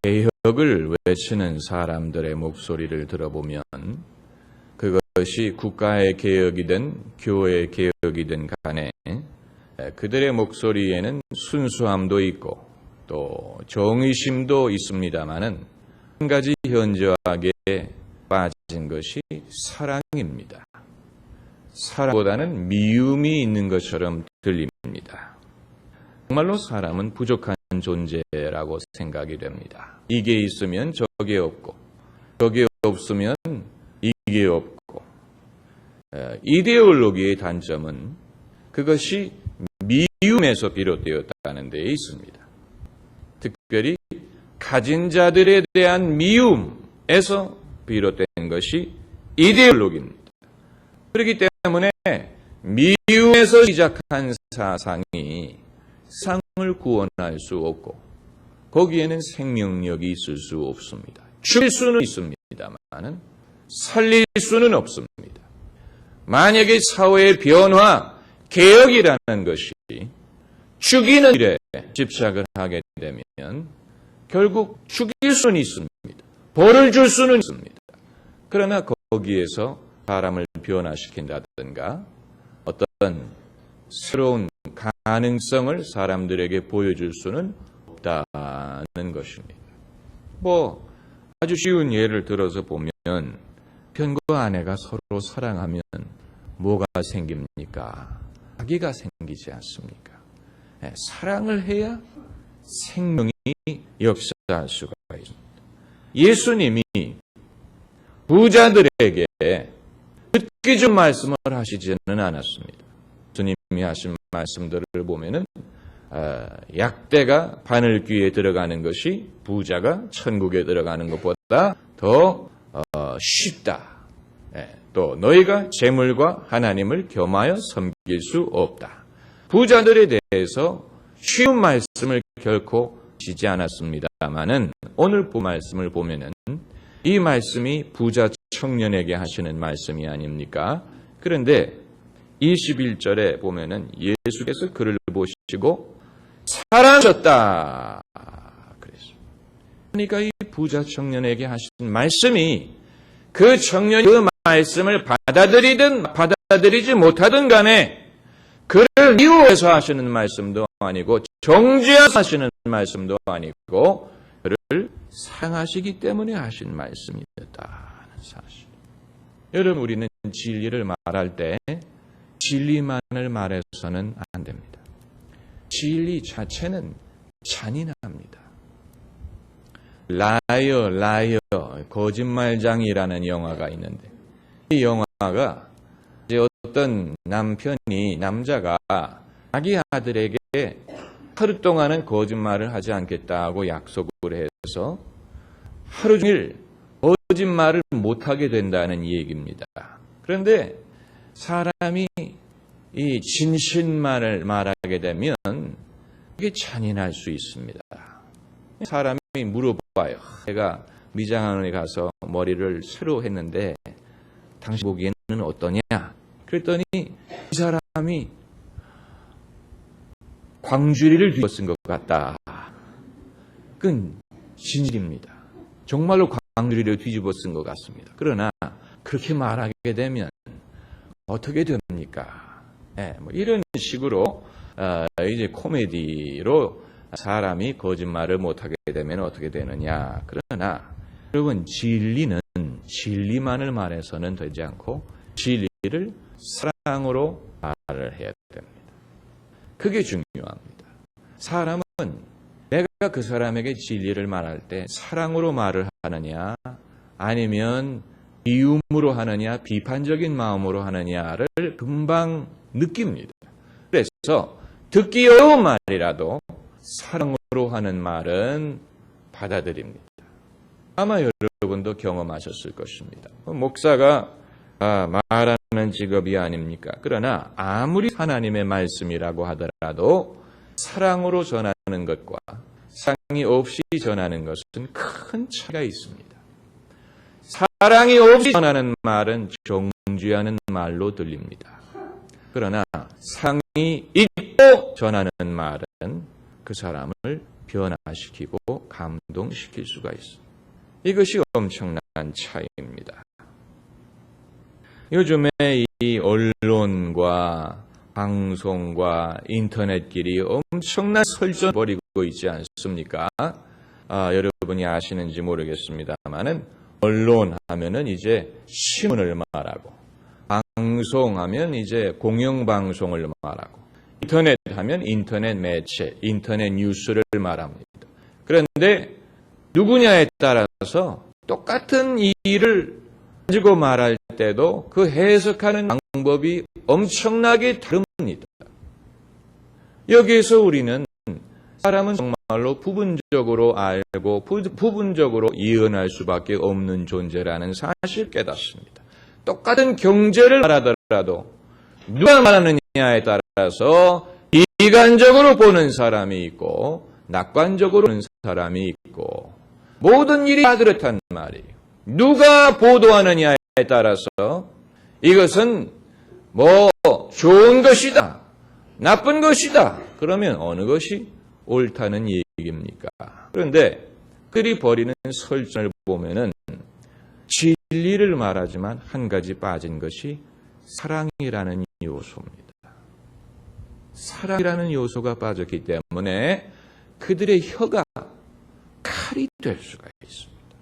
개혁을 외치는 사람들의 목소리를 들어보면 그것이 국가의 개혁이든 교회의 개혁이든 간에 그들의 목소리에는 순수함도 있고 또 정의심도 있습니다마는 한 가지 현저하게 빠진 것이 사랑입니다. 사랑보다는 미움이 있는 것처럼 들립니다. 정말로 사람은 부족한 존재라고 생각이 됩니다. 이게 있으면 저게 없고 저게 없으면 이게 없고 이데올로기의 단점은 그것이 미움에서 비롯되었다는 데에 있습니다. 특별히 가진 자들에 대한 미움에서 비롯된 것이 이데올로기입니다. 그렇기 때문에 미움에서 시작한 사상이 세상을 구원할 수 없고 거기에는 생명력이 있을 수 없습니다. 죽일 수는 있습니다만 살릴 수는 없습니다. 만약에 사회의 변화, 개혁이라는 것이 죽이는 일에 집착을 하게 되면 결국 죽일 수는 있습니다. 벌을 줄 수는 있습니다. 그러나 거기에서 사람을 변화시킨다든가 어떤 새로운 가능성을 사람들에게 보여줄 수는 없다는 것입니다. 아주 쉬운 예를 들어서 보면 편과 아내가 서로 사랑하면 뭐가 생깁니까? 아기가 생기지 않습니까? 사랑을 해야 생명이 역사할 수가 있습니다. 예수님이 부자들에게 듣기 좀 말씀을 하시지는 않았습니다. 예수님이 하신 말씀들을 보면은 약대가 바늘귀에 들어가는 것이 부자가 천국에 들어가는 것보다 더 쉽다. 또 너희가 재물과 하나님을 겸하여 섬길 수 없다. 부자들에 대해서 쉬운 말씀을 결코 하시지 않았습니다마는 오늘 말씀을 보면은 이 말씀이 부자 청년에게 하시는 말씀이 아닙니까? 그런데 21절에 보면은 예수께서 그를 보시고 사랑하셨다. 그랬어요. 그러니까 이 부자 청년에게 하신 말씀이 그 청년이 그 말씀을 받아들이든 받아들이지 못하든 간에 그를 미워해서 하시는 말씀도 아니고 정죄해서 하시는 말씀도 아니고 그를 사랑하시기 때문에 하신 말씀이었다는 사실. 여러분, 우리는 진리를 말할 때 진리만을 말해서는 안 됩니다. 진리 자체는 잔인합니다. 라이어, 거짓말장이라는 영화가 있는데 이 영화가 이제 어떤 남자가 자기 아들에게 하루 동안은 거짓말을 하지 않겠다고 약속을 해서 하루 종일 거짓말을 못하게 된다는 얘기입니다. 그런데 사람이 이 진실만을 말하게 되면 그게 잔인할 수 있습니다. 사람이 물어봐요. 내가 미장원에 가서 머리를 새로 했는데 당신 보기에는 어떠냐? 그랬더니 이 사람이 광주리를 뒤집어 쓴 것 같다. 그건 진실입니다. 정말로 광주리를 뒤집어 쓴 것 같습니다. 그러나 그렇게 말하게 되면 어떻게 됩니까? 이런 식으로 이제 코미디로 사람이 거짓말을 못하게 되면 어떻게 되느냐. 그러나 여러분, 진리는 진리만을 말해서는 되지 않고 진리를 사랑으로 말을 해야 됩니다. 그게 중요합니다. 사람은 내가 그 사람에게 진리를 말할 때 사랑으로 말을 하느냐 아니면 미움으로 하느냐 비판적인 마음으로 하느냐를 금방 느낍니다. 그래서 듣기 어려운 말이라도 사랑으로 하는 말은 받아들입니다. 아마 여러분도 경험하셨을 것입니다. 목사가 말하는 직업이 아닙니까? 그러나 아무리 하나님의 말씀이라고 하더라도 사랑으로 전하는 것과 사랑이 없이 전하는 것은 큰 차이가 있습니다. 사랑이 없이 전하는 말은 정죄하는 말로 들립니다. 그러나 사랑이 있고 전하는 말은 그 사람을 변화시키고 감동시키고 감동시킬 수가 있습니다. 이것이 엄청난 차이입니다. 요즘에 이 언론과 방송과 인터넷끼리 엄청난 설전을 벌이고 있지 않습니까? 여러분이 아시는지 모르겠습니다만은 언론 하면은 이제 신문을 말하고, 방송하면 이제 공영방송을 말하고, 인터넷 하면 인터넷 매체, 인터넷 뉴스를 말합니다. 그런데 누구냐에 따라서 똑같은 일을 가지고 말할 때도 그 해석하는 방법이 엄청나게 다릅니다. 여기에서 우리는 사람은 정말로 부분적으로 알고 부분적으로 이해할 수밖에 없는 존재라는 사실을 깨닫습니다. 똑같은 경제를 말하더라도 누가 말하느냐에 따라서 비관적으로 보는 사람이 있고 낙관적으로 보는 사람이 있고, 모든 일이 다 그렇단 말이에요. 누가 보도하느냐에 따라서 이것은 뭐 좋은 것이다, 나쁜 것이다, 그러면 어느 것이 옳다는 얘기입니까? 그런데 그들이 벌이는 설전을 보면은 진리를 말하지만 한 가지 빠진 것이 사랑이라는 요소입니다. 사랑이라는 요소가 빠졌기 때문에 그들의 혀가 칼이 될 수가 있습니다.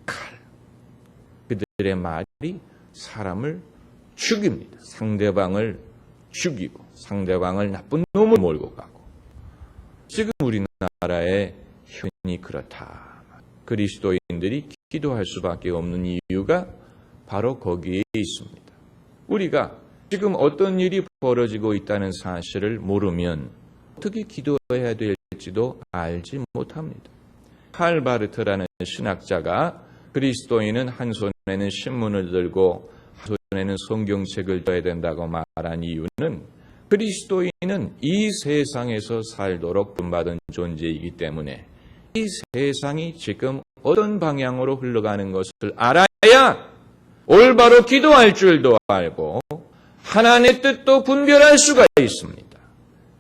칼. 그들의 말이 사람을 죽입니다. 상대방을 죽이고 상대방을 나쁜 놈을 몰고 가고. 지금 우리나라의 현이 그렇다. 그리스도인들이 기도할 수밖에 없는 이유가 바로 거기에 있습니다. 우리가 지금 어떤 일이 벌어지고 있다는 사실을 모르면 어떻게 기도해야 될지도 알지 못합니다. 칼바르트라는 신학자가 그리스도인은 한 손에는 신문을 들고 한 손에는 성경책을 둬야 된다고 말한 이유는, 그리스도인은 이 세상에서 살도록 부름받은 존재이기 때문에 이 세상이 지금 어떤 방향으로 흘러가는 것을 알아야 올바로 기도할 줄도 알고 하나님의 뜻도 분별할 수가 있습니다.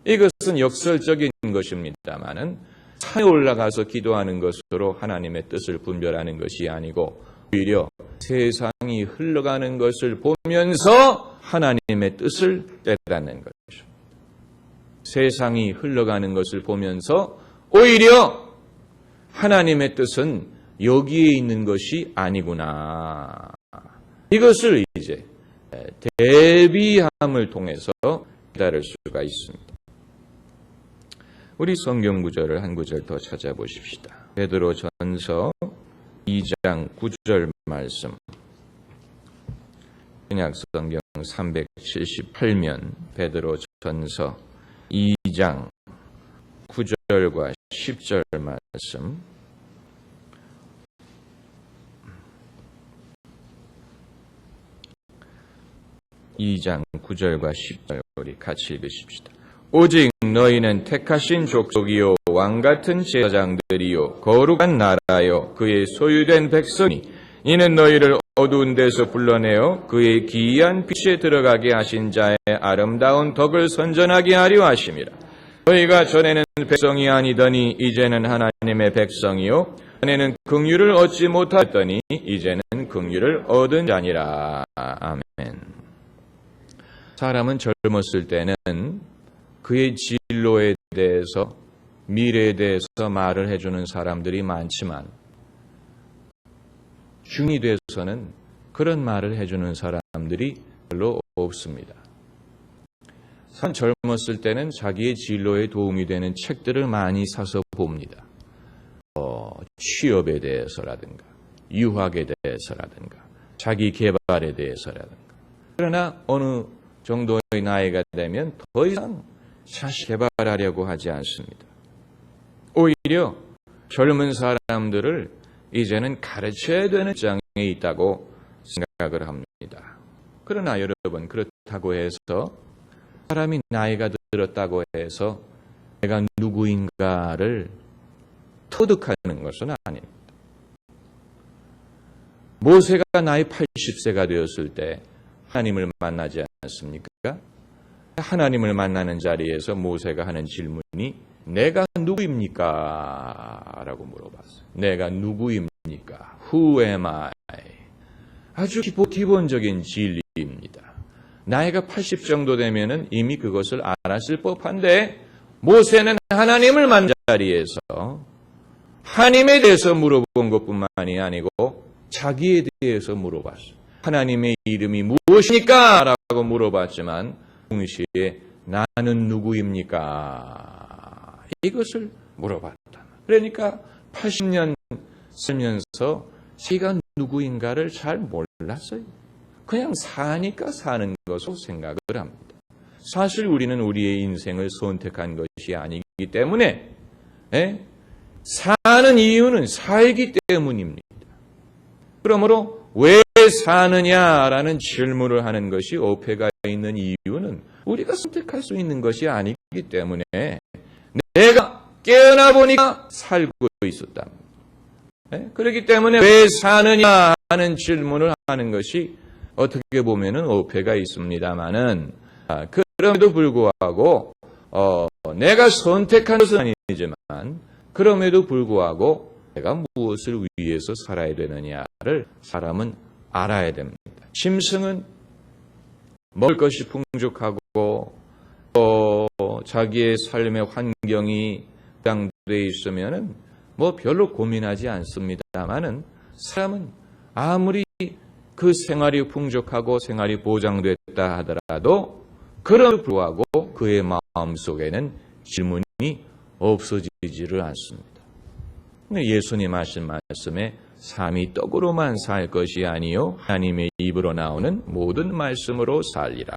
이것은 역설적인 것입니다마는 산에 올라가서 기도하는 것으로 하나님의 뜻을 분별하는 것이 아니고 오히려 세상이 흘러가는 것을 보면서 하나님의 뜻을 깨닫는 것입니다. 세상이 흘러가는 것을 보면서 오히려 하나님의 뜻은 여기에 있는 것이 아니구나. 이것을 이제 대비함을 통해서 깨달을 수가 있습니다. 우리 성경 구절을 한 구절 더 찾아보십시다. 베드로전서 2장 9절 말씀. 신약성경 378면 베드로전서 2장 9절과 10절 말씀. 이 2장 9절과 10절 우리 같이 읽으십시다. 오직 너희는 택하신 족속이요 왕같은 제사장들이요 거룩한 나라요 그의 소유된 백성이, 이는 너희를 어두운 데서 불러내어 그의 기이한 빛에 들어가게 하신 자의 아름다운 덕을 선전하게 하려 하심이라. 너희가 전에는 백성이 아니더니 이제는 하나님의 백성이요 전에는 긍휼을 얻지 못하였더니 이제는 긍휼을 얻은 자니라. 아멘. 사람은 젊었을 때는 그의 진로에 대해서, 미래에 대해서 말을 해주는 사람들이 많지만 중이 돼서는 그런 말을 해주는 사람들이 별로 없습니다. 젊었을 때는 자기의 진로에 도움이 되는 책들을 많이 사서 봅니다. 취업에 대해서라든가 유학에 대해서라든가 자기 개발에 대해서라든가. 그러나 어느 정도의 나이가 되면 더 이상 자식 개발하려고 하지 않습니다. 오히려 젊은 사람들을 이제는 가르쳐야 되는 입장에 있다고 생각을 합니다. 그러나 여러분, 그렇다고 해서 사람이 나이가 들었다고 해서 내가 누구인가를 터득하는 것은 아닙니다. 모세가 나이 80세가 되었을 때 하나님을 만나지 않았습니까? 하나님을 만나는 자리에서 모세가 하는 질문이 내가 누구입니까? 라고 물어봤어요. 내가 누구입니까? Who am I? 아주 기본적인 진리입니다. 나이가 80 정도 되면은 이미 그것을 알았을 법한데, 모세는 하나님을 만난 자리에서 하나님에 대해서 물어본 것뿐만이 아니고 자기에 대해서 물어봤어요. 하나님의 이름이 무엇입니까? 라고 물어봤지만 동시에 나는 누구입니까? 이것을 물어봤다. 그러니까 80년 살면서 자기가 누구인가를 잘 몰랐어요. 그냥 사니까 사는 것으로 생각을 합니다. 사실 우리는 우리의 인생을 선택한 것이 아니기 때문에 사는 이유는 살기 때문입니다. 그러므로 왜 사느냐라는 질문을 하는 것이 어폐가 있는 이유는 우리가 선택할 수 있는 것이 아니기 때문에 내가 깨어나 보니까 살고 있었다. 그렇기 때문에 왜 사느냐 하는 질문을 하는 것이 어떻게 보면은 어폐가 있습니다만은 그럼에도 불구하고 내가 선택한 것은 아니지만 그럼에도 불구하고 내가 무엇을 위해서 살아야 되느냐를 사람은 알아야 됩니다. 짐승은 먹을 것이 풍족하고 또 자기의 삶의 환경이 보장되어 있으면은 뭐 별로 고민하지 않습니다만은 사람은 아무리 그 생활이 풍족하고 생활이 보장됐다 하더라도 그럼에도 불구하고 그의 마음속에는 질문이 없어지지를 않습니다. 예수님 하신 말씀에 삶이 떡으로만 살 것이 아니요 하나님의 입으로 나오는 모든 말씀으로 살리라.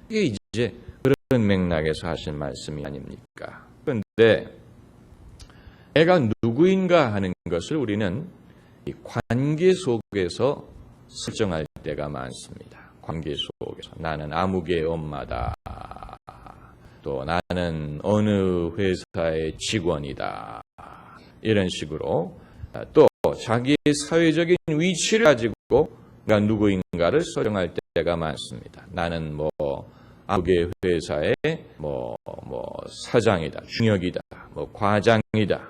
이게 이제 그런 맥락에서 하신 말씀이 아닙니까? 그런데 내가 누구인가 하는 것을 우리는 이 관계 속에서 설정할 때가 많습니다. 관계 속에서 나는 아무개 엄마다. 또 나는 어느 회사의 직원이다. 이런 식으로 또 자기의 사회적인 위치를 가지고 내가 누구인가를 설정할 때가 많습니다. 나는 뭐 아무개 회사의 뭐 사장이다, 중역이다, 뭐 과장이다,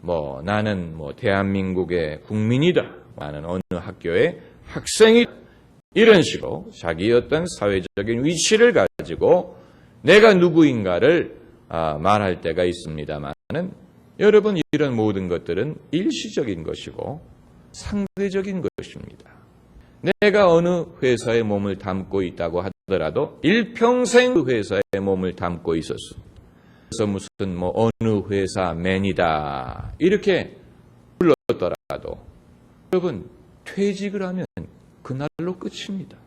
뭐 나는 뭐 대한민국의 국민이다, 나는 어느 학교의 학생이다. 이런 식으로 자기의 어떤 사회적인 위치를 가지고 내가 누구인가를 말할 때가 있습니다만은 여러분 이런 모든 것들은 일시적인 것이고 상대적인 것입니다. 내가 어느 회사에 몸을 담고 있다고 하더라도 일평생 그 회사에 몸을 담고 있었어. 그래서 무슨 뭐 어느 회사 맨이다 이렇게 불렀더라도 여러분 퇴직을 하면 그날로 끝입니다.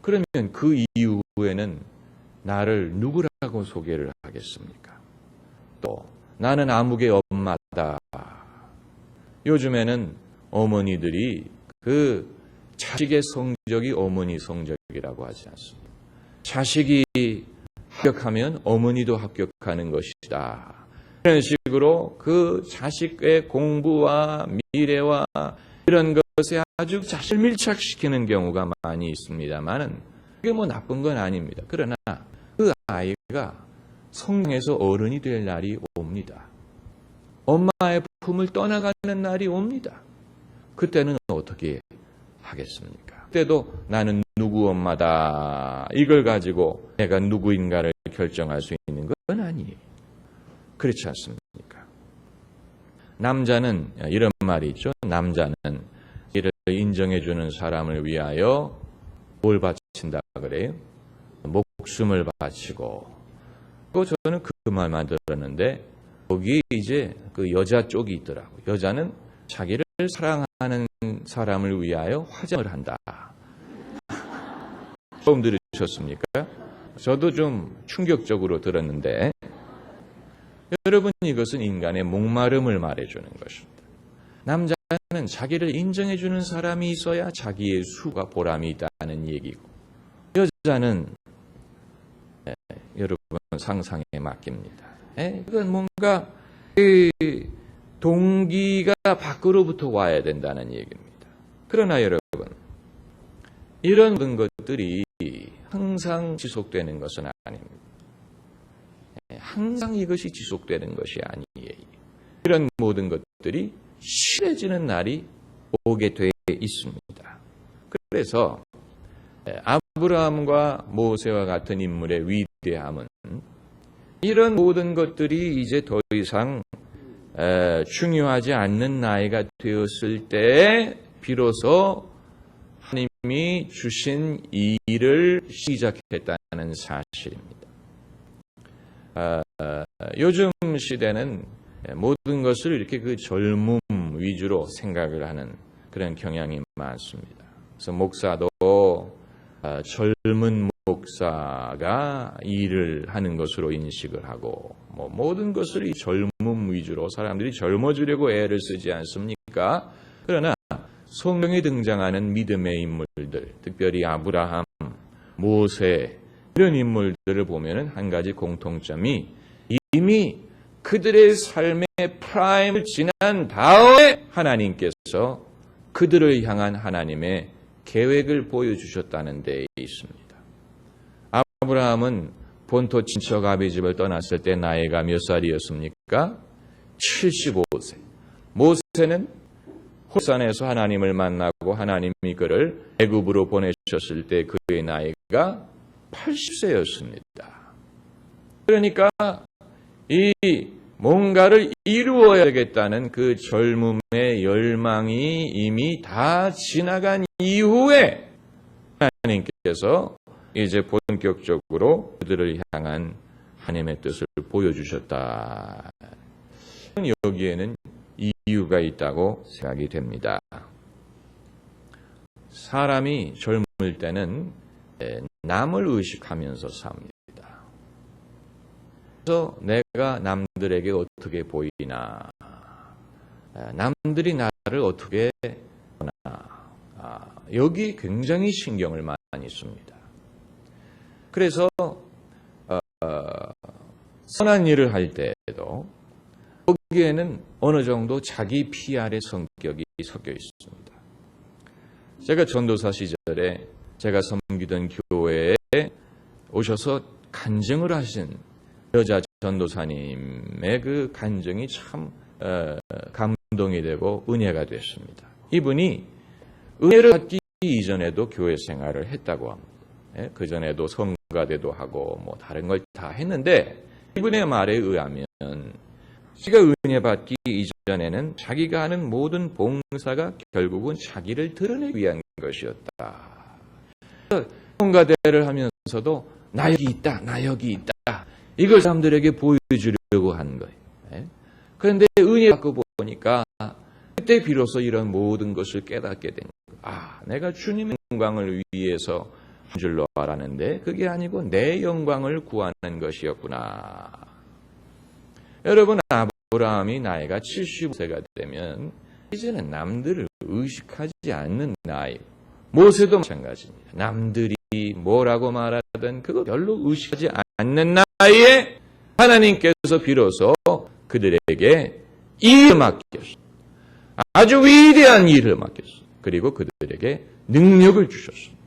그러면 그 이후에는 나를 누구라고 소개를 하겠습니까? 또 나는 아무개 엄마다. 요즘에는 어머니들이 그 자식의 성적이 어머니 성적이라고 하지 않습니다. 자식이 합격하면 어머니도 합격하는 것이다. 이런 식으로 그 자식의 공부와 미래와 이런 것에 아주 자신을 밀착시키는 경우가 많이 있습니다만은 그게 뭐 나쁜 건 아닙니다. 그러나 그 아이가 성장해서 어른이 될 날이 옵니다. 엄마의 품을 떠나가는 날이 옵니다. 그때는 어떻게 하겠습니까? 그때도 나는 누구 엄마다 이걸 가지고 내가 누구인가를 결정할 수 있는 건 아니에요. 그렇지 않습니까? 남자는 이런 말이 있죠. 남자는 이를 인정해주는 사람을 위하여 뭘 바친다 그래요? 목숨을 바치고. 저는 그 말만 들었는데 거기에 이제 그 여자 쪽이 있더라고요. 여자는 자기를 사랑하는 사람을 위하여 화장을 한다. 처음 들으셨습니까? 저도 좀 충격적으로 들었는데 여러분 이것은 인간의 목마름을 말해주는 것입니다. 남자는 자기를 인정해주는 사람이 있어야 자기의 수가 보람이 있다는 얘기고 여자는 여러분 상상에 맡깁니다. 이건 뭔가 그 동기가 밖으로부터 와야 된다는 얘기입니다. 그러나 여러분 이런 모든 것들이 항상 지속되는 것은 아닙니다. 항상 이것이 지속되는 것이 아니에요. 이런 모든 것들이 실해지는 날이 오게 돼 있습니다. 그래서 아브라함과 모세와 같은 인물의 위대함은 이런 모든 것들이 이제 더 이상 중요하지 않는 나이가 되었을 때 비로소 하나님이 주신 일을 시작했다는 사실입니다. 요즘 시대는 모든 것을 이렇게 그 젊음 위주로 생각을 하는 그런 경향이 많습니다. 그래서 목사도 젊은 목사가 일을 하는 것으로 인식을 하고 모든 것을 이 젊음 위주로 사람들이 젊어지려고 애를 쓰지 않습니까? 그러나 성경에 등장하는 믿음의 인물들, 특별히 아브라함, 모세 이런 인물들을 보면은 한 가지 공통점이 이미 그들의 삶의 프라임을 지난 다음에 하나님께서 그들을 향한 하나님의 계획을 보여주셨다는 데 있습니다. 아브라함은 본토 친척 아비 집을 떠났을 때 나이가 몇 살이었습니까? 75세. 모세는 호산에서 하나님을 만나고 하나님이 그를 애굽으로 보내셨을 때 그의 나이가 80세였습니다. 그러니까 이 뭔가를 이루어야 되겠다는 그 젊음의 열망이 이미 다 지나간 이후에 하나님께서 이제 본격적으로 그들을 향한 하나님의 뜻을 보여주셨다. 여기에는 이유가 있다고 생각이 됩니다. 사람이 젊을 때는 남을 의식하면서 삽니다. 그래서 내가 남들에게 어떻게 보이나, 남들이 나를 어떻게 보나, 여기 굉장히 신경을 많이 씁니다. 그래서 선한 일을 할 때에도 거기에는 어느 정도 자기 PR의 성격이 섞여 있습니다. 제가 전도사 시절에 제가 섬기던 교회에 오셔서 간증을 하신 여자 전도사님의 그 간증이 참 감동이 되고 은혜가 됐습니다. 이분이 은혜를 받기 이전에도 교회 생활을 했다고 합니다. 그 전에도 성가대도 하고 뭐 다른 걸 다 했는데 이분의 말에 의하면 자기가 은혜 받기 이전에는 자기가 하는 모든 봉사가 결국은 자기를 드러내기 위한 것이었다. 성가대를 하면서도 나 여기 있다, 나 여기 있다. 이걸 사람들에게 보여주려고 한 거예요. 그런데 은혜 받고 보니까 그때 비로소 이런 모든 것을 깨닫게 된 거예요. 내가 주님의 영광을 위해서 한 줄로 알았는데 그게 아니고 내 영광을 구하는 것이었구나. 여러분, 아브라함이 나이가 75세가 되면 이제는 남들을 의식하지 않는 나이. 모세도 마찬가지입니다. 남들이 뭐라고 말하든 그거 별로 의식하지 않는 나이에 하나님께서 비로소 그들에게 일을 맡겼어요. 아주 위대한 일을 맡겼어요. 그리고 그들에게 능력을 주셨습니다.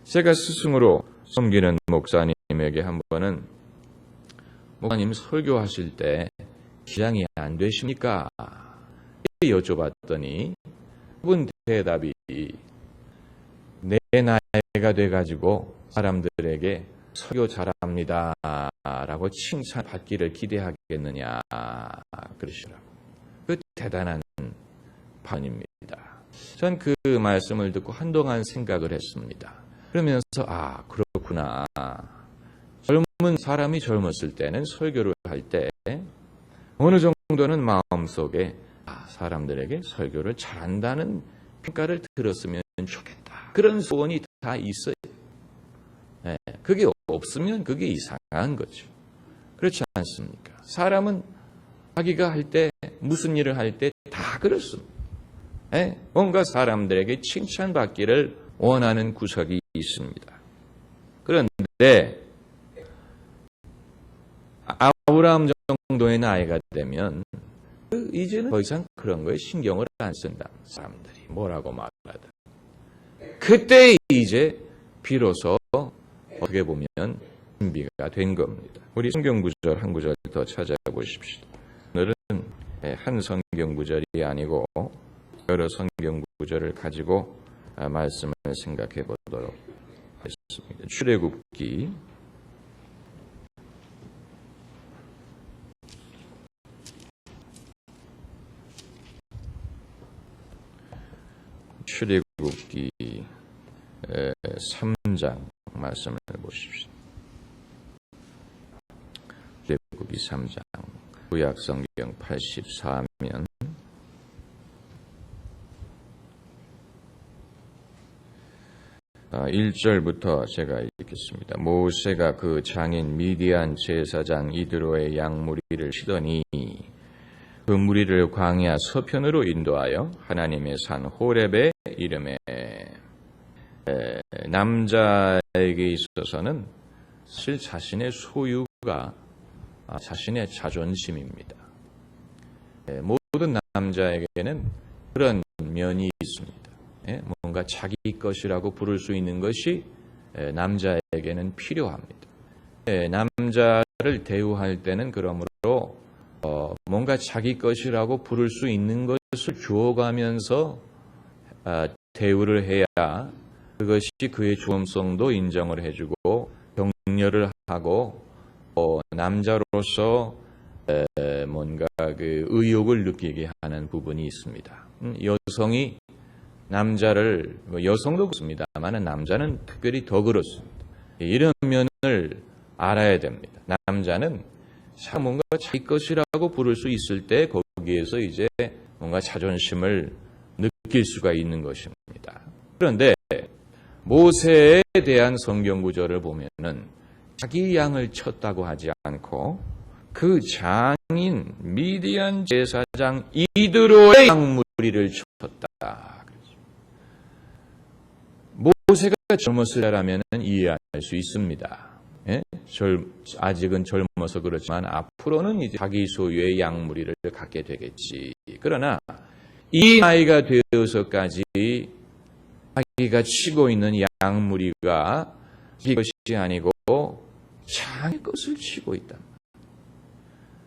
제가 스승으로 섬기는 목사님에게 한 번은 목사님 설교하실 때 기장이 안 되십니까? 여쭤봤더니 그분 대답이 내 나이가 돼가지고 사람들에게 설교 잘합니다 라고 칭찬받기를 기대하겠느냐 그러시더라고요. 그 대단한 반입니다. 전 그 말씀을 듣고 한동안 생각을 했습니다. 그러면서 그렇구나. 젊은 사람이 젊었을 때는 설교를 할 때 어느 정도는 마음속에 사람들에게 설교를 잘한다는 평가를 들었으면 좋겠다. 그런 소원이 다 있어요. 그게 없으면 그게 이상한 거죠. 그렇지 않습니까? 사람은 자기가 할 때 무슨 일을 할 때 다 그렇습니다. 뭔가 사람들에게 칭찬받기를 원하는 구석이 있습니다. 그런데 아브라함 정도의 나이가 되면 이제는 더 이상 그런 거에 신경을 안 쓴다. 사람들이 뭐라고 말하든. 그때 이제 비로소 어떻게 보면 준비가 된 겁니다. 우리 성경 구절 한 구절 더 찾아보십시오. 오늘은 한 성경 구절이 아니고 여러 성경 구절을 가지고 말씀을 생각해 보도록 하겠습니다. 출애굽기 3장 말씀을 보십시오. 출애굽기 3장 구약성경 84면 1절부터 제가 읽겠습니다. 모세가 그 장인 미디안 제사장 이드로의 양무리를 치더니 그 무리를 광야 서편으로 인도하여 하나님의 산 호렙에 이름에 남자에게 있어서는 사실 자신의 소유가 자신의 자존심입니다. 모든 남자에게는 그런 면이 있습니다. 뭔가 자기 것이라고 부를 수 있는 것이 남자에게는 필요합니다. 남자를 대우할 때는 그러므로 뭔가 자기 것이라고 부를 수 있는 것을 주어가면서 대우를 해야 그것이 그의 존엄성도 인정을 해주고 격려를 하고 남자로서 뭔가 그 의욕을 느끼게 하는 부분이 있습니다. 여성이 남자를 여성도 그렇습니다만 남자는 특별히 더 그렇습니다. 이런 면을 알아야 됩니다. 남자는 뭔가 자기 것이라고 부를 수 있을 때 거기에서 이제 뭔가 자존심을 느낄 수가 있는 것입니다. 그런데 모세에 대한 성경 구절을 보면은 자기 양을 쳤다고 하지 않고 그 장인 미디안 제사장 이드로의 양무리를 쳤다. 모세가 젊었을 때라면 이해할 수 있습니다. 아직은 젊어서 그렇지만 앞으로는 이제 자기 소유의 양무리를 갖게 되겠지. 그러나 이 나이가 되어서까지 자기가 치고 있는 양무리가 자기 것이 아니고 장의 것을 치고 있다.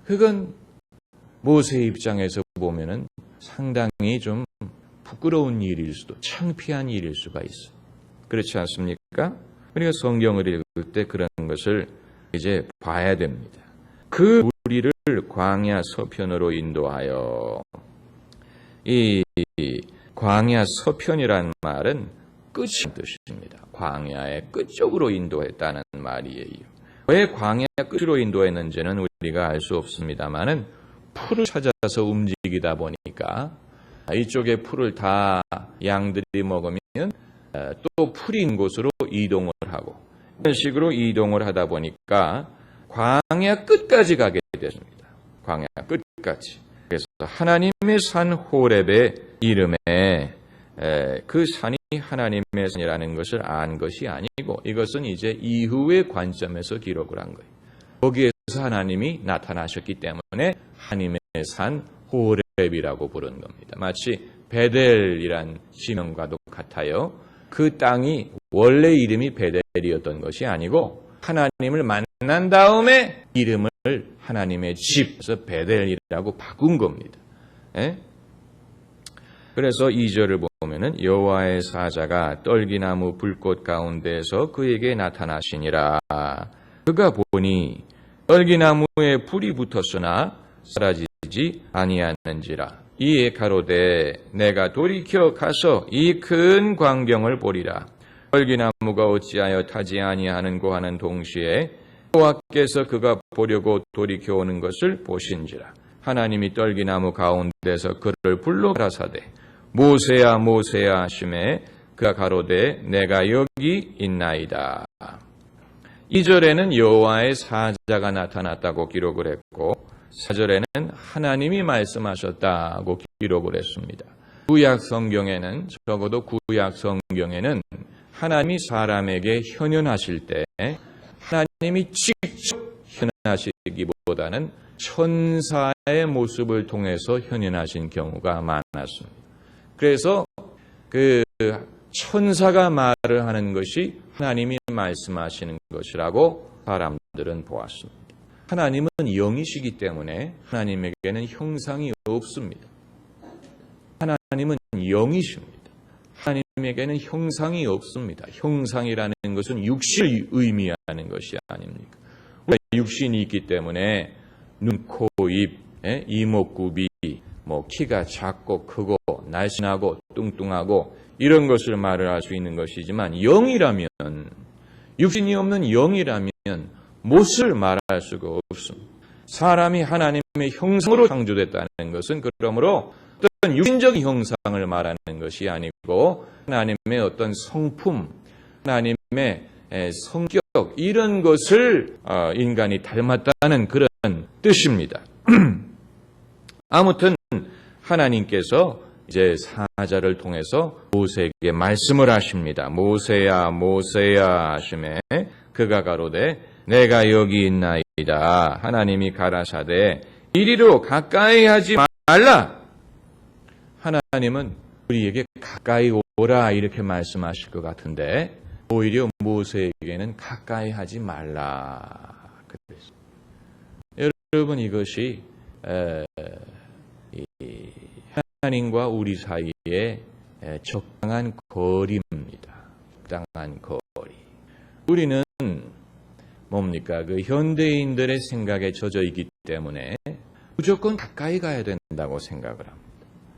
그건 모세의 입장에서 보면은 상당히 좀 부끄러운 일일 수도, 창피한 일일 수가 있어요. 그렇지 않습니까? 우리가 성경을 읽을 때 그런 것을 이제 봐야 됩니다. 그 무리를 광야 서편으로 인도하여, 이 광야 서편이란 말은 끝이라는 뜻입니다. 광야의 끝쪽으로 인도했다는 말이에요. 왜 광야 끝으로 인도했는지는 우리가 알 수 없습니다만은 풀을 찾아서 움직이다 보니까 이쪽에 풀을 다 양들이 먹으면 또 풀이 있는 곳으로 이동을 하고 이런 식으로 이동을 하다 보니까 광야 끝까지 가게 됐습니다. 광야 끝까지. 그래서 하나님의 산 호렙의 이름에 그 산이 하나님의 산이라는 것을 안 것이 아니고 이것은 이제 이후의 관점에서 기록을 한 거예요. 거기에서 하나님이 나타나셨기 때문에 하나님의 산 호렙이라고 부른 겁니다. 마치 베델이란 지명과도 같아요. 그 땅이 원래 이름이 베델이었던 것이 아니고 하나님을 만난 다음에 이름을 하나님의 집에서 베델이라고 바꾼 겁니다. 그래서 2절을 보면은 여호와의 사자가 떨기나무 불꽃 가운데에서 그에게 나타나시니라. 그가 보니 떨기나무에 불이 붙었으나 사라지지 아니하는지라. 이에 가로되 내가 돌이켜 가서 이 큰 광경을 보리라. 떨기나무가 어찌하여 타지 아니하는고 하는 동시에 여호와께서 그가 보려고 돌이켜 오는 것을 보신지라. 하나님이 떨기나무 가운데서 그를 불러 가라사대 모세야 모세야 하시매 그가 가로되 내가 여기 있나이다. 2절에는 여호와의 사자가 나타났다고 기록을 했고 4절에는 하나님이 말씀하셨다고 기록을 했습니다. 구약 성경에는 적어도 구약 성경에는 하나님이 사람에게 현현하실 때 하나님이 직접 현현하시기보다는 천사의 모습을 통해서 현현하신 경우가 많았습니다. 그래서 그 천사가 말을 하는 것이 하나님이 말씀하시는 것이라고 사람들은 보았습니다. 하나님은 영이시기 때문에 하나님에게는 형상이 없습니다. 하나님은 영이십니다. 하나님에게는 형상이 없습니다. 형상이라는 것은 육신을 의미하는 것이 아닙니까? 우리가 육신이 있기 때문에 눈, 코, 입, 이목구비, 키가 작고 크고 날씬하고 뚱뚱하고 이런 것을 말을 할 수 있는 것이지만 영이라면, 육신이 없는 영이라면 무엇을 말할 수가 없습니다. 사람이 하나님의 형상으로 창조됐다는 것은 그러므로 어떤 육신적인 형상을 말하는 것이 아니고 하나님의 어떤 성품, 하나님의 성격 이런 것을 인간이 닮았다는 그런 뜻입니다. 아무튼 하나님께서 이제 사자를 통해서 모세에게 말씀을 하십니다. 모세야 모세야 하시매 그가 가로되 내가 여기 있나이다. 하나님이 가라사대 이리로 가까이 하지 말라. 하나님은 우리에게 가까이 오라 이렇게 말씀하실 것 같은데 오히려 모세에게는 가까이 하지 말라. 그랬습니다. 여러분 이것이 하나님과 우리 사이에 적당한 거리입니다. 적당한 거리. 우리는 뭡니까? 그 현대인들의 생각에 젖어 있기 때문에 무조건 가까이 가야 된다고 생각을 합니다.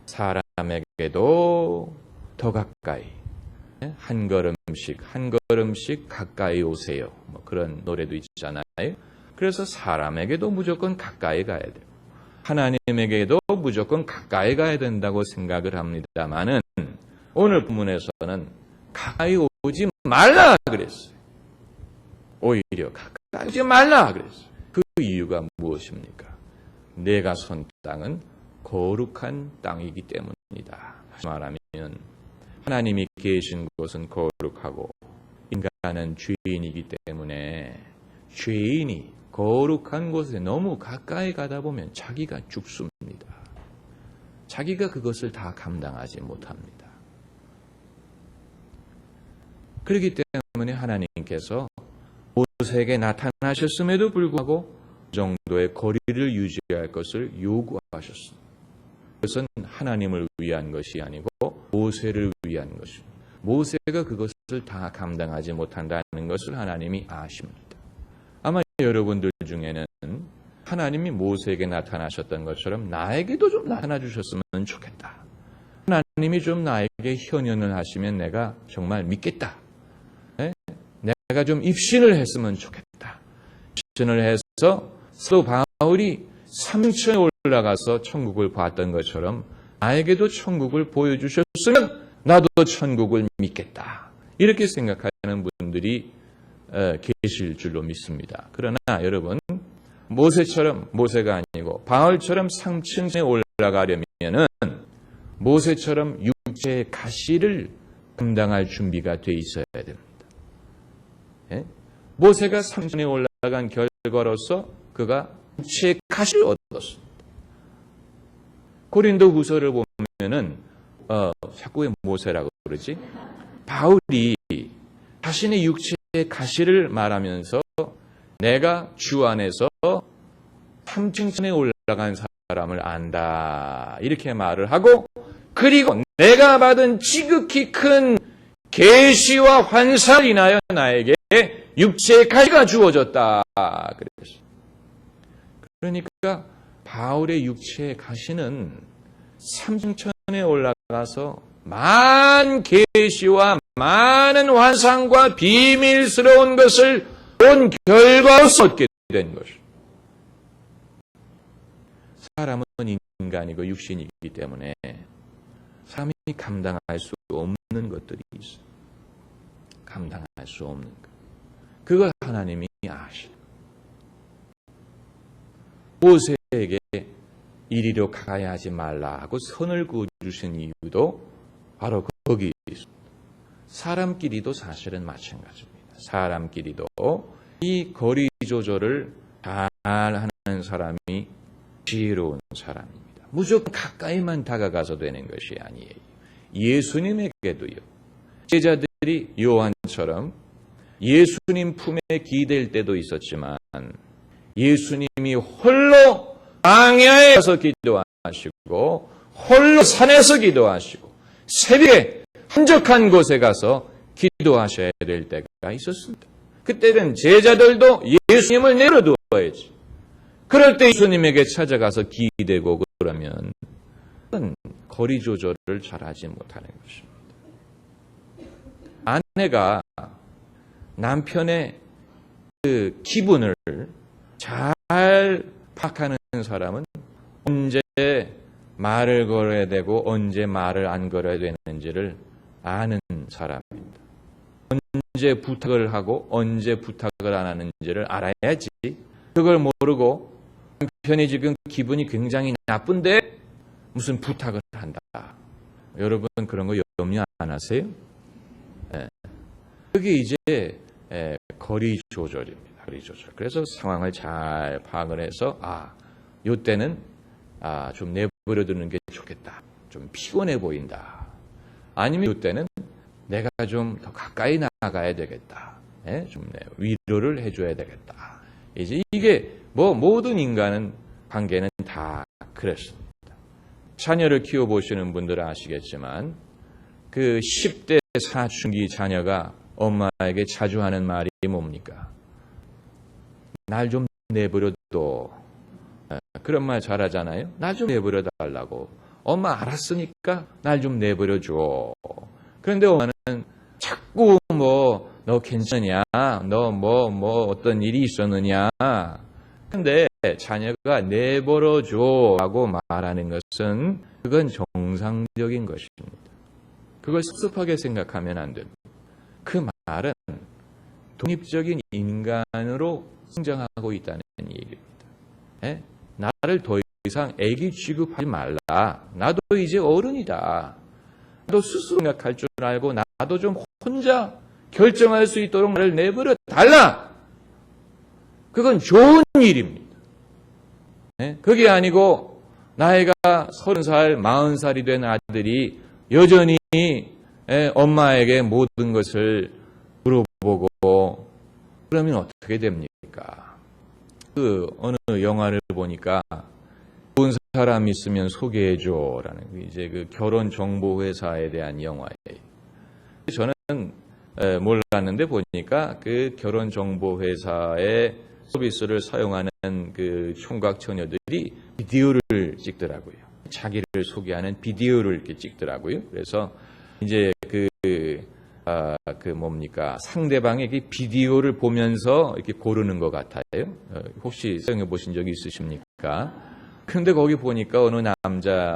사람에게도 더 가까이, 한 걸음씩 가까이 오세요. 그런 노래도 있잖아요. 그래서 사람에게도 무조건 가까이 가야 돼요. 하나님에게도 무조건 가까이 가야 된다고 생각을 합니다만은 오늘 본문에서는 가까이 오지 말라 그랬어요. 오히려 가까이 오지 말라 그랬어요. 그 이유가 무엇입니까? 내가 선 땅은 거룩한 땅이기 때문이다. 말하면 하나님이 계신 곳은 거룩하고 인간은 죄인이기 때문에 죄인이 거룩한 곳에 너무 가까이 가다 보면 자기가 죽습니다. 자기가 그것을 다 감당하지 못합니다. 그렇기 때문에 하나님께서 모세에게 나타나셨음에도 불구하고 그 정도의 거리를 유지할 것을 요구하셨습니다. 그것은 하나님을 위한 것이 아니고 모세를 위한 것입니다. 모세가 그것을 다 감당하지 못한다는 것을 하나님이 아십니다. 아마 여러분들 중에는 하나님이 모세에게 나타나셨던 것처럼 나에게도 좀 나타나 주셨으면 좋겠다. 하나님이 좀 나에게 현현을 하시면 내가 정말 믿겠다. 내가 좀 입신을 했으면 좋겠다. 입신을 해서 사도 바울이 3층에 올라가서 천국을 봤던 것처럼 나에게도 천국을 보여주셨으면 나도 천국을 믿겠다. 이렇게 생각하는 분들이 계실 줄로 믿습니다. 그러나 여러분 모세가 아니고 바울처럼 3층에 올라가려면은 모세처럼 육체의 가시를 감당할 준비가 돼 있어야 됩니다. 모세가 3층에 올라간 결과로서 그가 육체의 가시를 얻었습니다. 고린도후서를 보면은 자꾸 왜 모세라고 그러지? 바울이 자신의 육체의 가시를 말하면서 내가 주 안에서 3층에 올라간 사람을 안다 이렇게 말을 하고 그리고 내가 받은 지극히 큰 계시와 환상을 인하여 나에게 육체의 가시가 주어졌다 그랬어요. 그러니까 바울의 육체의 가시는 3층천에 올라가서 많은 계시와 많은 환상과 비밀스러운 것을 본 결과로서 얻게 된 것입니다. 사람은 인간이고 육신이기 때문에 사람이 감당할 수 없는 것들이 있어요. 감당할 수 없는 것. 그걸 하나님이 아시는 모세에게 이리로 가까이 하지 말라고 선을 그어주신 이유도 바로 거기에 있습니다. 사람끼리도 사실은 마찬가지입니다. 사람끼리도 이 거리 조절을 잘 하는 사람이 지혜로운 사람입니다. 무조건 가까이만 다가가서 되는 것이 아니에요. 예수님에게도요. 제자들이 요한처럼 예수님 품에 기댈 때도 있었지만 예수님이 홀로 광야에 가서 기도하시고 홀로 산에서 기도하시고 새벽에 한적한 곳에 가서 기도하셔야 될 때가 있었습니다. 그때는 제자들도 예수님을 내려두어야지. 그럴 때 예수님에게 찾아가서 기대고 그러면 거리 조절을 잘하지 못하는 것입니다. 아내가 남편의 그 기분을 잘 파악하는 사람은 언제 말을 걸어야 되고 언제 말을 안 걸어야 되는지를 아는 사람입니다. 언제 부탁을 하고 언제 부탁을 안 하는지를 알아야지. 그걸 모르고 남편이 지금 기분이 굉장히 나쁜데 무슨 부탁을 한다. 여러분 그런 거 염려 안 하세요? 네. 그게 이제 거리 조절입니다. 거리 조절. 그래서 상황을 잘 파악을 해서 요때는 좀 내버려 두는 게 좋겠다. 좀 피곤해 보인다. 아니면 요때는 내가 좀 더 가까이 나가야 되겠다. 좀 위로를 해줘야 되겠다. 이제 이게 모든 인간은 관계는 다 그렇습니다. 자녀를 키워보시는 분들은 아시겠지만 그 10대 사춘기 자녀가 엄마에게 자주 하는 말이 뭡니까? 날 좀 내버려둬. 그런 말 잘하잖아요. 날 좀 내버려 달라고. 엄마 알았으니까 날 좀 내버려줘. 그런데 엄마는 자꾸 너 괜찮냐? 너 어떤 일이 있었느냐? 근데 자녀가 내버려줘 라고 말하는 것은 그건 정상적인 것입니다. 그걸 섭섭하게 생각하면 안 됩니다. 그 말은 독립적인 인간으로 성장하고 있다는 얘기입니다. 나를 더 이상 애기 취급하지 말라. 나도 이제 어른이다. 나도 스스로 생각할 줄 알고 나도 좀 혼자 결정할 수 있도록 나를 내버려 달라. 그건 좋은 일입니다. 그게 아니고 나이가 30살, 40살이 된 아들이 여전히 엄마에게 모든 것을 물어보고 그러면 어떻게 됩니까? 그 어느 영화를 보니까 좋은 사람 있으면 소개해줘라는 이제 그 결혼 정보 회사에 대한 영화예요. 저는 몰랐는데 보니까 그 결혼 정보 회사의 서비스를 사용하는 그 총각 처녀들이 비디오를 찍더라고요. 자기를 소개하는 비디오를 이렇게 찍더라고요. 그래서 이제 상대방의 비디오를 보면서 이렇게 고르는 것 같아요. 혹시 사용해 보신 적이 있으십니까? 그런데 거기 보니까 어느 남자이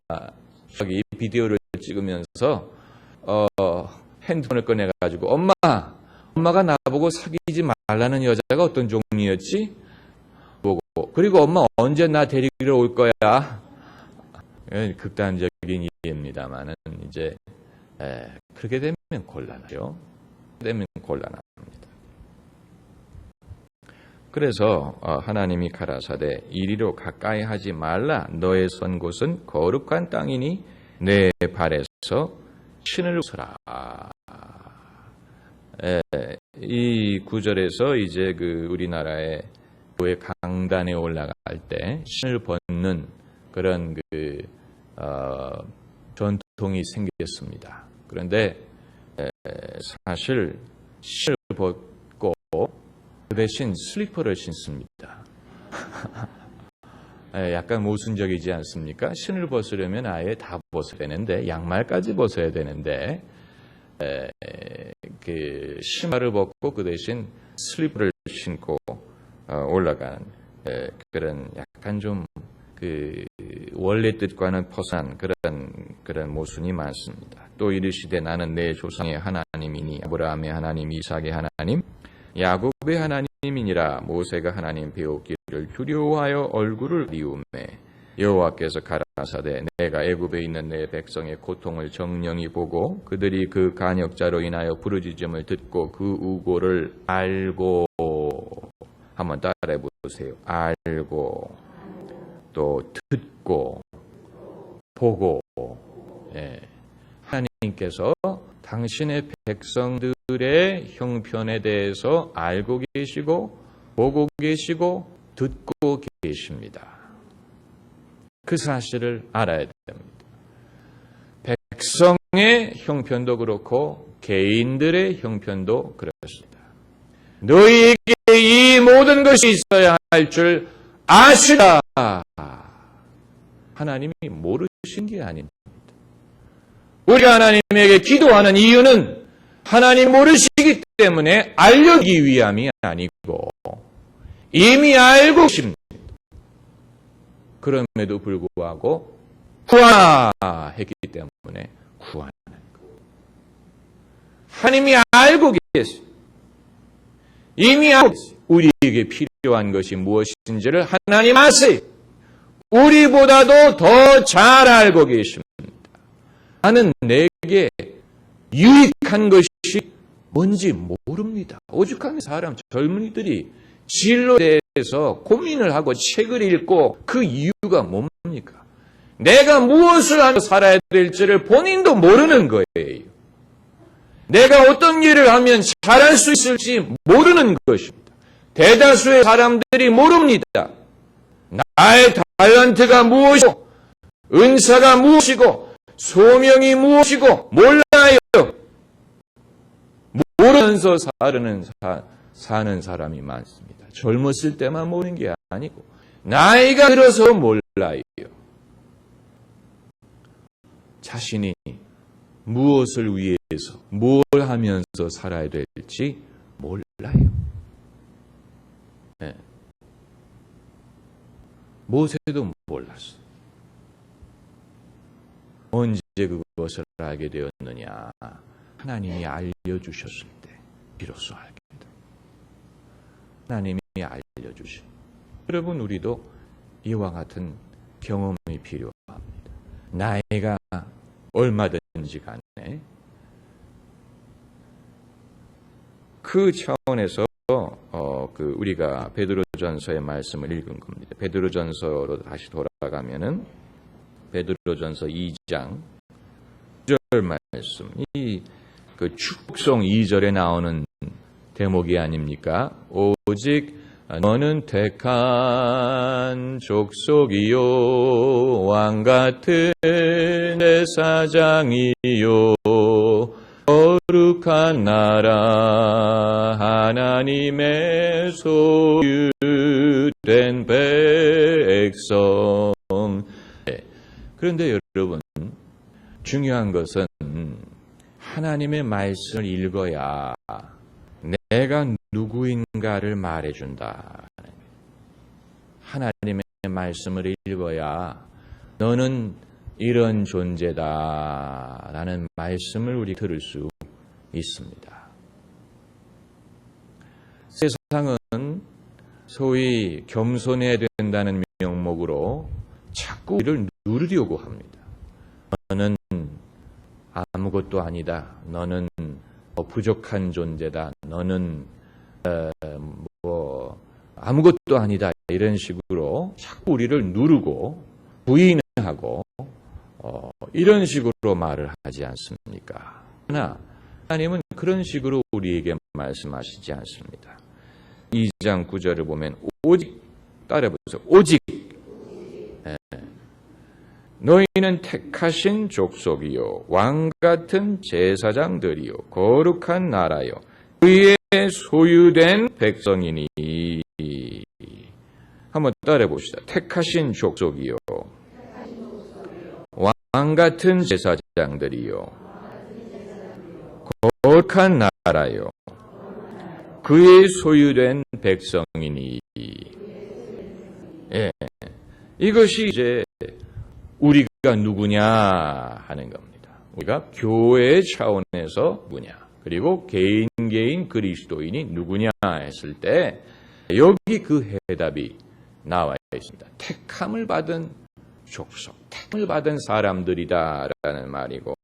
비디오를 찍으면서 핸드폰을 꺼내가지고 엄마가 나보고 사귀지 말라는 여자가 어떤 종류였지? 보고 그리고 엄마 언제 나 데리러 올 거야? 극단적인 이해입니다만은 이제 그렇게 되면 곤란하죠. 곤란합니다. 그래서 하나님이 가라사대 이리로 가까이 하지 말라. 너의 선 곳은 거룩한 땅이니 내 발에서 신을 벗어라. 이 구절에서 이제 우리나라의 교회 강단에 올라갈 때 신을 벗는 그런 전통이 생겼습니다. 그런데 사실 신을 벗고 그 대신 슬리퍼를 신습니다. 약간 모순적이지 않습니까? 신을 벗으려면 아예 다 벗어야 되는데 양말까지 벗어야 되는데 그 신발을 벗고 그 대신 슬리퍼를 신고 올라간 그런 약간 좀 원래 뜻과는 벗어난 그런 모순이 많습니다. 또 이르시되 나는 내 조상의 하나님이니 아브라함의 하나님, 이삭의 하나님, 야곱의 하나님이니라. 모세가 하나님 배웠기를 두려워하여 얼굴을 비우매 여호와께서 가라사대 내가 애굽에 있는 내 백성의 고통을 정령이 보고 그들이 그 간역자로 인하여 부르짖음을 듣고 그 우고를 알고. 한번 따라해 보세요. 알고 또 듣고 보고. 하나님께서 당신의 백성들의 형편에 대해서 알고 계시고 보고 계시고 듣고 계십니다. 그 사실을 알아야 됩니다. 백성의 형편도 그렇고 개인들의 형편도 그렇습니다. 너희에게 이 모든 것이 있어야 할 줄 아시라. 하나님이 모르신 게 아닙니다. 우리가 하나님에게 기도하는 이유는 하나님 모르시기 때문에 알려주기 위함이 아니고 이미 알고 계십니다. 그럼에도 불구하고 구하라 했기 때문에 구하는 것. 하나님이 알고 계세요. 이미 알고 계세요. 우리에게 필요한 것이 무엇인지를 하나님 아세요. 우리보다도 더 잘 알고 계십니다. 나는 내게 유익한 것이 뭔지 모릅니다. 오죽하면 사람, 젊은이들이 진로에 대해서 고민을 하고 책을 읽고 그 이유가 뭡니까? 내가 무엇을 하며 살아야 될지를 본인도 모르는 거예요. 내가 어떤 일을 하면 잘할 수 있을지 모르는 것입니다. 대다수의 사람들이 모릅니다. 나의 탤런트가 무엇이고 은사가 무엇이고 소명이 무엇이고 몰라요. 모르면서 사는 사람이 많습니다. 젊었을 때만 모르는 게 아니고 나이가 들어서 몰라요. 자신이 무엇을 위해서 뭘 하면서 살아야 될지 몰라요. 네. 모세도 몰랐어요. 언제 그것을 알게 되었느냐? 하나님이 알려주셨을 때 비로소 알게 됩니다. 하나님이 알려주신. 여러분, 우리도 이와 같은 경험이 필요합니다. 나이가 얼마든지 간에 그 차원에서 우리가 베드로전서의 말씀을 읽은 겁니다. 베드로전서로 다시 돌아가면은 베드로전서 2장 2절 말씀, 그 축복성 2절에 나오는 대목이 아닙니까? 오직 너는 택한 족속이요 왕같은 제사장이요 거룩한 나라 하나님의 소유된 백성. 그런데 여러분, 중요한 것은 하나님의 말씀을 읽어야 내가 누구인가를 말해준다. 하나님의 말씀을 읽어야 너는 이런 존재다 라는 말씀을 우리 들을 수 있습니다. 세상은 소위 겸손해야 된다는 명목으로 자꾸 우리를 누르려고 합니다. 너는 아무것도 아니다. 너는 부족한 존재다. 너는 아무것도 아니다. 이런 식으로 자꾸 우리를 누르고 부인하고 이런 식으로 말을 하지 않습니까? 그러나 하나님은 그런 식으로 우리에게 말씀하시지 않습니다. 2장 9절을 보면 오직, 따라해보세요. 오직 너희는 택하신 족속이요 왕같은 제사장들이요 거룩한 나라요 그의 소유된 백성이니. 한번 따라해봅시다. 택하신 족속이요 왕같은 제사장들이요 거룩한 나라요 그의 소유된 백성이니. 예, 이것이 이제 우리가 누구냐 하는 겁니다. 우리가 교회의 차원에서 누구냐, 그리고 개인 그리스도인이 누구냐 했을 때 여기 그 해답이 나와 있습니다. 택함을 받은 족속, 택함을 받은 사람들이다라는 말이고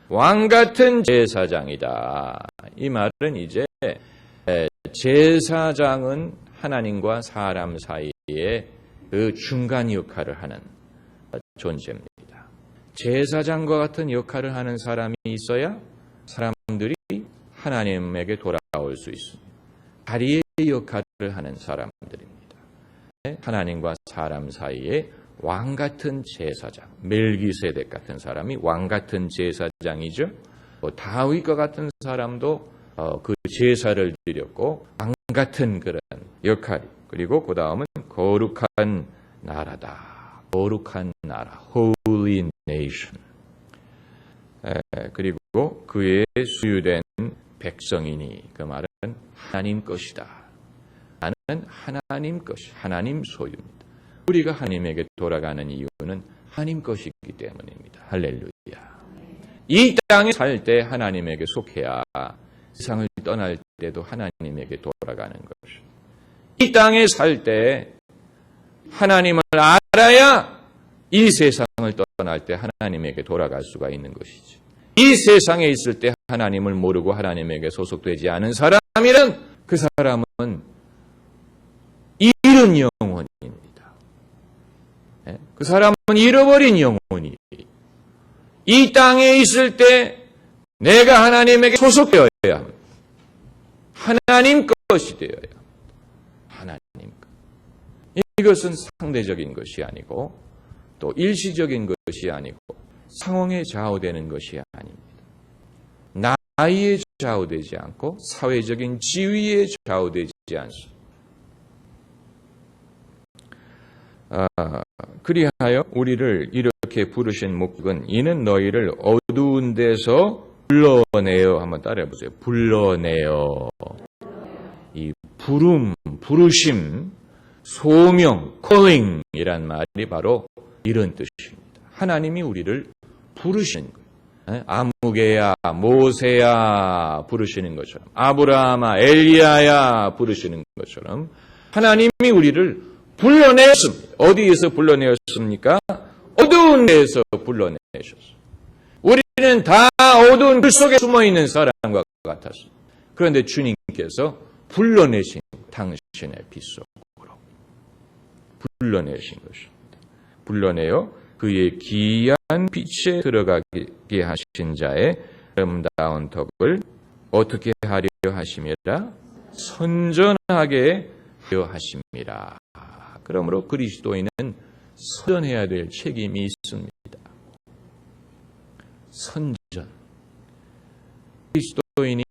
왕같은 제사장이다. 이 말은 이제 제사장은 하나님과 사람 사이에 그 중간 역할을 하는 존재입니다. 제사장과 같은 역할을 하는 사람이 있어야 사람들이 하나님에게 돌아올 수 있습니다. 다리의 역할을 하는 사람들입니다. 하나님과 사람 사이에 왕 같은 제사장, 멜기세덱 같은 사람이 왕 같은 제사장이죠. 다윗과 같은 사람도 그 제사를 드렸고 왕 같은 그런 역할. 그리고 그 다음은 거룩한 나라다. 거룩한 나라, Holy Nation. 그리고 그의 소유된 백성이니 그 말은 하나님 것이다. 나는 하나님 것이, 하나님 소유입니다. 우리가 하나님에게 돌아가는 이유는 하나님 것이기 때문입니다. 할렐루야. 이 땅에 살 때 하나님에게 속해야 세상을 떠날 때도 하나님에게 돌아가는 것입니다. 이 땅에 살 때 하나님을 알아야 이 세상을 떠날 때 하나님에게 돌아갈 수가 있는 것이지. 이 세상에 있을 때 하나님을 모르고 하나님에게 소속되지 않은 사람이란 그 사람은 잃은 영혼입니다. 그 사람은 잃어버린 영혼이. 이 땅에 있을 때 내가 하나님에게 소속되어야 합니다. 하나님 것이 되어야 합니다. 하나님 것. 이것은 상대적인 것이 아니고 또 일시적인 것이 아니고 상황에 좌우되는 것이 아닙니다. 나이에 좌우되지 않고 사회적인 지위에 좌우되지 않습니다. 그리하여 우리를 이렇게 부르신 목적은 이는 너희를 어두운 데서 불러내어 한번 따라해보세요. 불러내어. 이 부르심, 소명, calling이란 말이 바로 이런 뜻입니다. 하나님이 우리를 부르시는 거예요. 아무개야, 모세야 부르시는 것처럼, 아브라함아, 엘리야야 부르시는 것처럼 하나님이 우리를 불러내었습니다. 어디에서 불러내었습니까? 어두운 데에서 불러내셨습니다. 우리는 다 어두운 글 속에 숨어있는 사람과 같았습니다. 그런데 주님께서 불러내신 당신의 빛 속으로 불러내신 것입니다. 불러내어 그의 귀한 빛에 들어가게 하신 자의 아름다운 덕을 어떻게 하려 하심이라? 선전하게 하려 하심이라. 그러므로 그리스도인은 선전해야 될 책임이 있습니다. 선전. 그리스도인이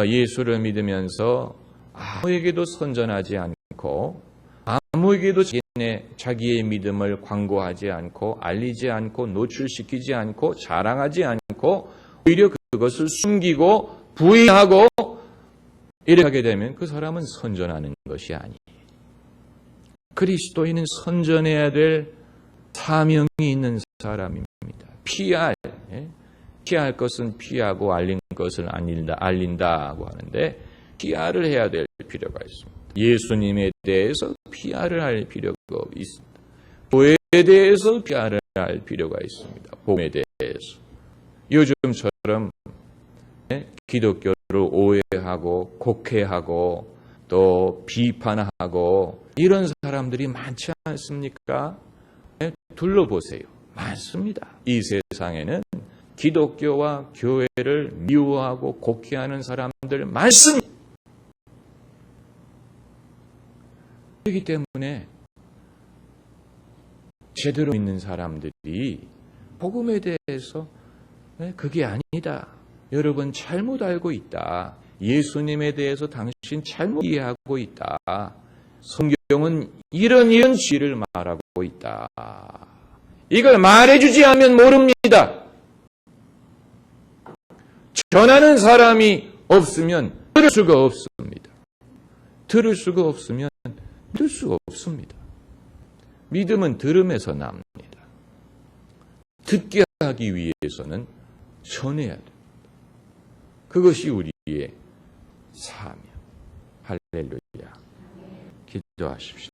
예수를 믿으면서 아무에게도 선전하지 않고 아무에게도 자기의 믿음을 광고하지 않고 알리지 않고 노출시키지 않고 자랑하지 않고 오히려 그것을 숨기고 부인하고 이렇게 하게 되면 그 사람은 선전하는 것이 아니에요. 그리스도인은 선전해야 될 사명이 있는 사람입니다. 피할 것은 피하고 알린 것을 알린다고 하는데 PR을 해야 될 필요가 있습니다. 예수님에 대해서 PR을 할 필요가 있습니다. 교회에 대해서 PR을 할 필요가 있습니다. 복음에 대해서. 요즘처럼 기독교를 오해하고 곡해하고 또 비판하고 이런 사람들이 많지 않습니까? 둘러보세요. 많습니다. 이 세상에는 기독교와 교회를 미워하고 곡해하는 사람들 많습니다. 그렇기 때문에 제대로 믿는 사람들이 복음에 대해서 그게 아니다. 여러분 잘못 알고 있다. 예수님에 대해서 당신 잘못 이해하고 있다. 성경은 이런 지를 말하고 있다. 이걸 말해주지 않으면 모릅니다. 전하는 사람이 없으면 들을 수가 없습니다. 들을 수가 없으면 믿을 수가 없습니다. 믿음은 들음에서 납니다. 듣게 하기 위해서는 전해야 됩니다. 그것이 우리의 사명. 할렐루야. 기도하십시오.